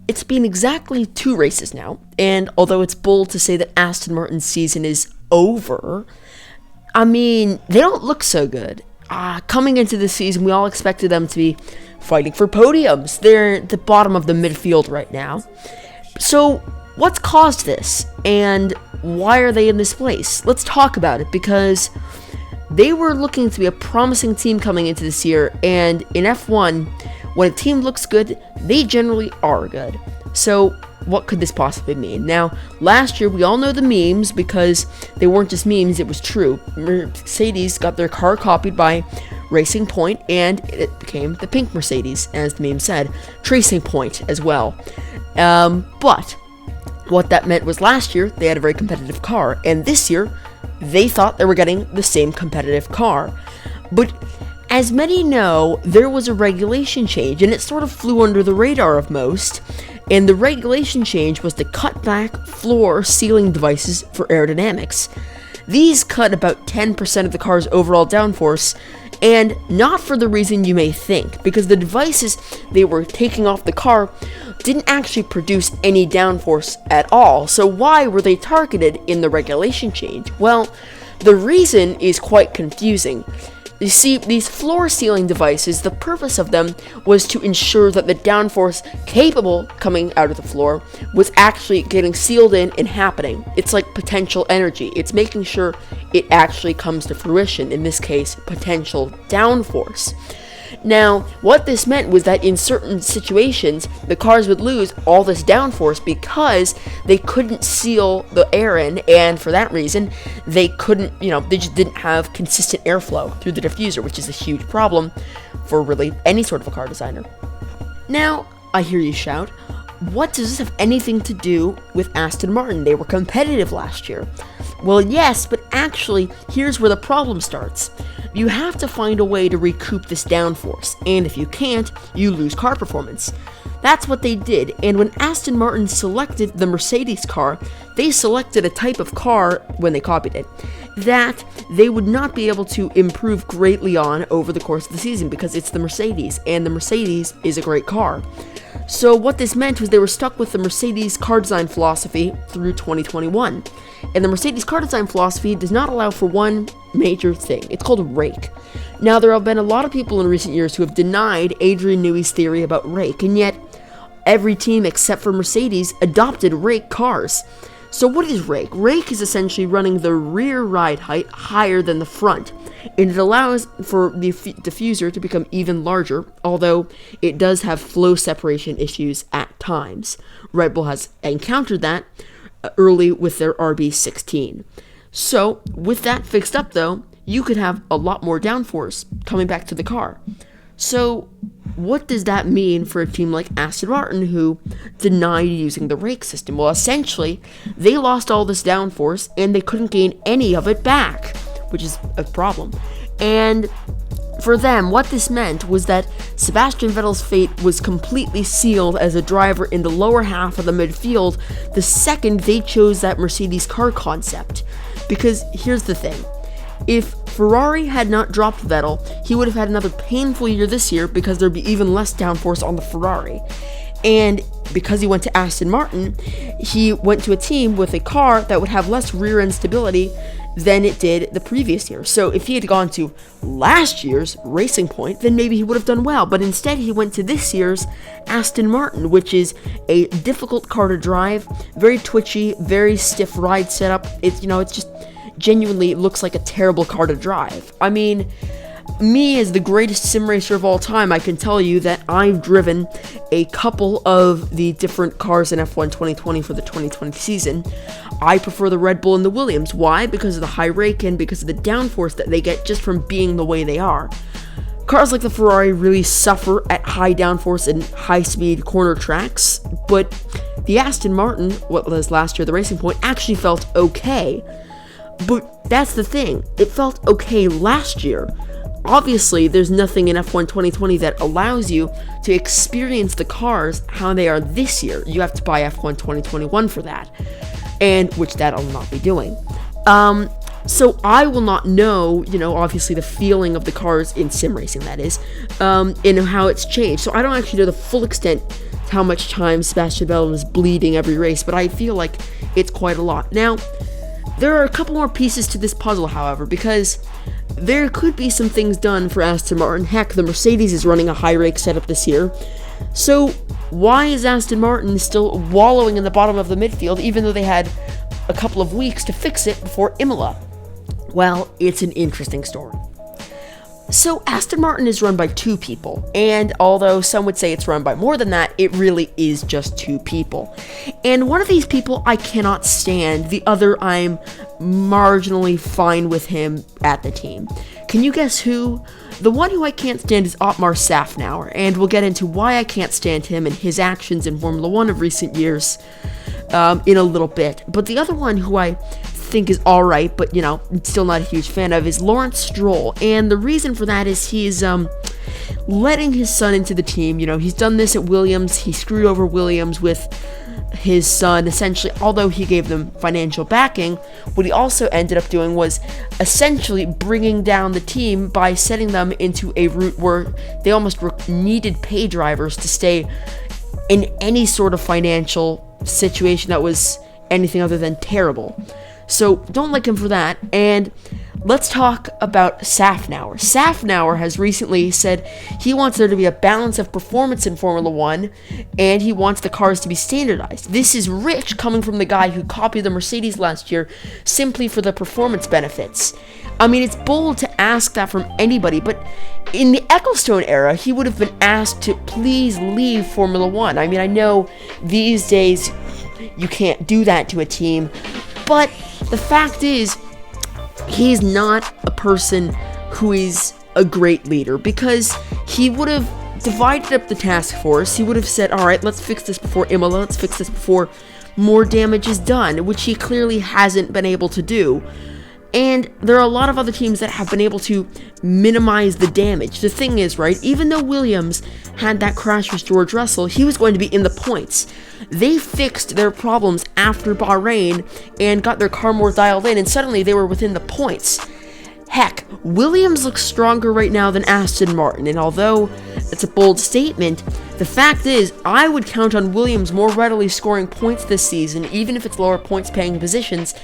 it's been exactly 2 races now, and although it's bold to say that Aston Martin's season is over, I mean, they don't look so good. Coming into the season, we all expected them to be fighting for podiums. They're at the bottom of the midfield right now. So, what's caused this, and why are they in this place? Let's talk about it, because they were looking to be a promising team coming into this year, and in F1, when a team looks good, they generally are good. So, what could this possibly mean? Now, last year, we all know the memes, because they weren't just memes, it was true. Mercedes got their car copied by Racing Point, and it became the pink Mercedes, as the meme said. Tracing Point as well. But what that meant was last year, they had a very competitive car, and this year, they thought they were getting the same competitive car. But as many know, there was a regulation change, and it sort of flew under the radar of most, and the regulation change was to cut back floor sealing devices for aerodynamics. These cut about 10% of the car's overall downforce, and not for the reason you may think, because the devices they were taking off the car didn't actually produce any downforce at all. So why were they targeted in the regulation change? Well, the reason is quite confusing. You see, these floor sealing devices, the purpose of them was to ensure that the downforce capable coming out of the floor was actually getting sealed in and happening. It's like potential energy. It's making sure it actually comes to fruition, in this case, potential downforce. Now, what this meant was that in certain situations, the cars would lose all this downforce because they couldn't seal the air in, and for that reason, they couldn't, they just didn't have consistent airflow through the diffuser, which is a huge problem for really any sort of a car designer. Now, I hear you shout, what does this have anything to do with Aston Martin? They were competitive last year. Well, yes, but actually, here's where the problem starts. You have to find a way to recoup this downforce, and if you can't, you lose car performance. That's what they did, and when Aston Martin selected the Mercedes car, they selected a type of car, when they copied it, that they would not be able to improve greatly on over the course of the season, because it's the Mercedes, and the Mercedes is a great car. So what this meant was they were stuck with the Mercedes car design philosophy through 2021. And the Mercedes car design philosophy does not allow for one major thing. It's called rake. Now, there have been a lot of people in recent years who have denied Adrian Newey's theory about rake, and yet every team except for Mercedes adopted rake cars. So what is rake? Rake is essentially running the rear ride height higher than the front, and it allows for the diffuser to become even larger, although it does have flow separation issues at times. Red Bull has encountered that early with their RB16. So, with that fixed up though, you could have a lot more downforce coming back to the car. So, what does that mean for a team like Aston Martin who denied using the rake system? Well, essentially, they lost all this downforce and they couldn't gain any of it back, which is a problem. And for them, what this meant was that Sebastian Vettel's fate was completely sealed as a driver in the lower half of the midfield the second they chose that Mercedes car concept. Because here's the thing. If Ferrari had not dropped Vettel, he would have had another painful year this year because there'd be even less downforce on the Ferrari. And because he went to Aston Martin, he went to a team with a car that would have less rear end stability than it did the previous year. So if he had gone to last year's Racing Point, then maybe he would have done well. But instead, he went to this year's Aston Martin, which is a difficult car to drive, very twitchy, very stiff ride setup. It's just genuinely looks like a terrible car to drive. I mean, me as the greatest sim racer of all time, I can tell you that I've driven a couple of the different cars in F1 2020 for the 2020 season. I prefer the Red Bull and the Williams. Why? Because of the high rake and because of the downforce that they get just from being the way they are. Cars like the Ferrari really suffer at high downforce and high-speed corner tracks, but the Aston Martin, what was last year the Racing Point, actually felt okay. But that's the thing, it felt okay last year. Obviously, there's nothing in F1 2020 that allows you to experience the cars how they are this year. You have to buy F1 2021 for that, and which that I'll not be doing. So I will not know, obviously the feeling of the cars in sim racing, that is, and how it's changed. So I don't actually know the full extent how much time Sebastian Vettel was bleeding every race, but I feel like it's quite a lot. Now, there are a couple more pieces to this puzzle, however, because there could be some things done for Aston Martin. Heck, the Mercedes is running a high rake setup this year. So why is Aston Martin still wallowing in the bottom of the midfield, even though they had a couple of weeks to fix it before Imola? Well, it's an interesting story. So Aston Martin is run by two people, and although some would say it's run by more than that, it really is just two people. And one of these people I cannot stand, the other I'm marginally fine with him at the team. Can you guess who? The one who I can't stand is Otmar Szafnauer, and we'll get into why I can't stand him and his actions in Formula 1 of recent years in a little bit. But the other one who I think is alright, but still not a huge fan of, is Lawrence Stroll. And the reason for that is he's letting his son into the team. He's done this at Williams. He screwed over Williams with his son, essentially. Although he gave them financial backing, what he also ended up doing was essentially bringing down the team by setting them into a route where they almost needed pay drivers to stay in any sort of financial situation that was anything other than terrible. So don't like him for that. And let's talk about Szafnauer. Szafnauer has recently said he wants there to be a balance of performance in Formula 1, and he wants the cars to be standardized. This is rich coming from the guy who copied the Mercedes last year simply for the performance benefits. I mean, it's bold to ask that from anybody, but in the Ecclestone era, he would have been asked to please leave Formula 1. I mean, I know these days you can't do that to a team, but the fact is, he's not a person who is a great leader, because he would have divided up the task force. He would have said, all right, let's fix this before Imola, let's fix this before more damage is done, which he clearly hasn't been able to do. And there are a lot of other teams that have been able to minimize the damage. The thing is, right, even though Williams had that crash with George Russell, he was going to be in the points. They fixed their problems after Bahrain and got their car more dialed in, and suddenly they were within the points. Heck, Williams looks stronger right now than Aston Martin, and although it's a bold statement, the fact is, I would count on Williams more readily scoring points this season, even if it's lower points paying positions,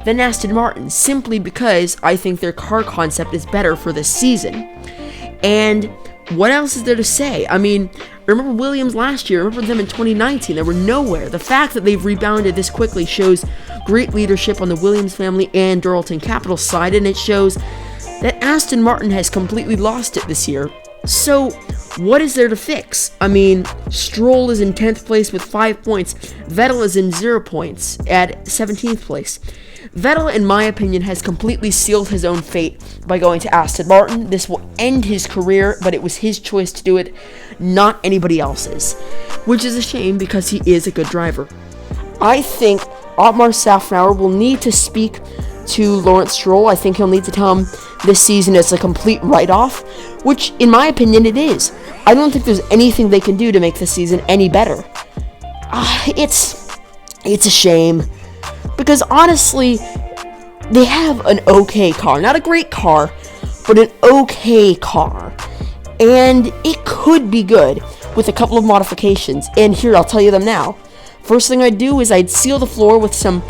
than Aston Martin, simply because I think their car concept is better for this season. And what else is there to say? I mean, remember Williams last year, remember them in 2019, they were nowhere. The fact that they've rebounded this quickly shows great leadership on the Williams family and Darlington Capital side, and it shows that Aston Martin has completely lost it this year. So, what is there to fix? I mean, Stroll is in 10th place with 5 points. Vettel is in 0 points at 17th place. Vettel, in my opinion, has completely sealed his own fate by going to Aston Martin. This will end his career, but it was his choice to do it, not anybody else's. Which is a shame, because he is a good driver. I think Otmar Szafnauer will need to speak to Lawrence Stroll. I think he'll need to tell him this season is a complete write-off, which, in my opinion, it is. I don't think there's anything they can do to make this season any better. It's a shame, because honestly, they have an okay car. Not a great car, but an okay car. And it could be good with a couple of modifications. And here, I'll tell you them now. First thing I'd do is I'd seal the floor with some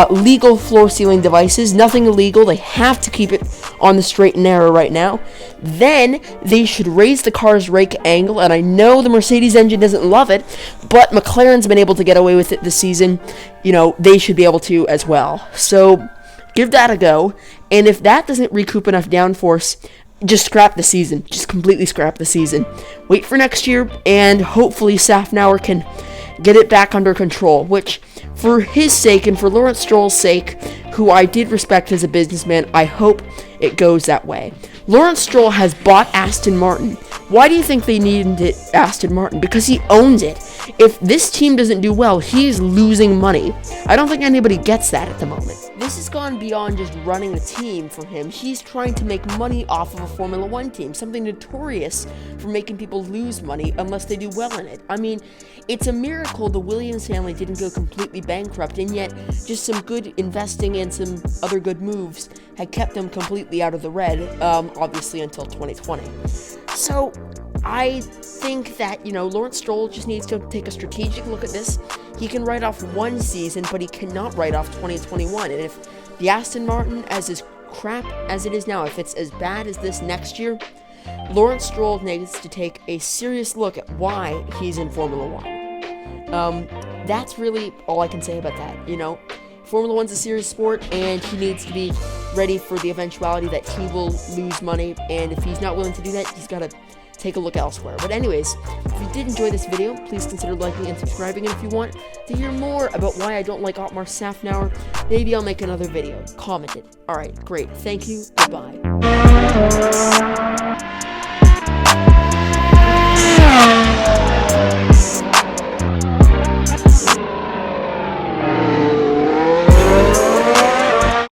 legal floor sealing devices. Nothing illegal. They have to keep it on the straight and narrow right now. Then they should raise the car's rake angle, and I know the Mercedes engine doesn't love it, but McLaren's been able to get away with it this season. They should be able to as well. So give that a go, and if that doesn't recoup enough downforce, just scrap the season. Just completely scrap the season. Wait for next year, and hopefully Szafnauer can get it back under control, which, for his sake and for Lawrence Stroll's sake, who I did respect as a businessman, I hope it goes that way. Lawrence Stroll has bought Aston Martin. Why do you think they needed it, Aston Martin? Because he owns it. If this team doesn't do well, he's losing money. I don't think anybody gets that at the moment. This has gone beyond just running a team for him. He's trying to make money off of a Formula 1 team, something notorious for making people lose money unless they do well in it. I mean, it's a miracle the Williams family didn't go completely bankrupt, and yet just some good investing and some other good moves had kept them completely out of the red, obviously until 2020. So, I think that, Lawrence Stroll just needs to take a strategic look at this. He can write off one season, but he cannot write off 2021. And if the Aston Martin, as crap as it is now, if it's as bad as this next year, Lawrence Stroll needs to take a serious look at why he's in Formula One. That's really all I can say about that, Formula One's a serious sport, and he needs to be ready for the eventuality that he will lose money, and if he's not willing to do that, he's got to take a look elsewhere. But anyways, if you did enjoy this video, please consider liking and subscribing, and if you want to hear more about why I don't like Otmar Szafnauer, maybe I'll make another video. Comment it. Alright, great. Thank you. Goodbye.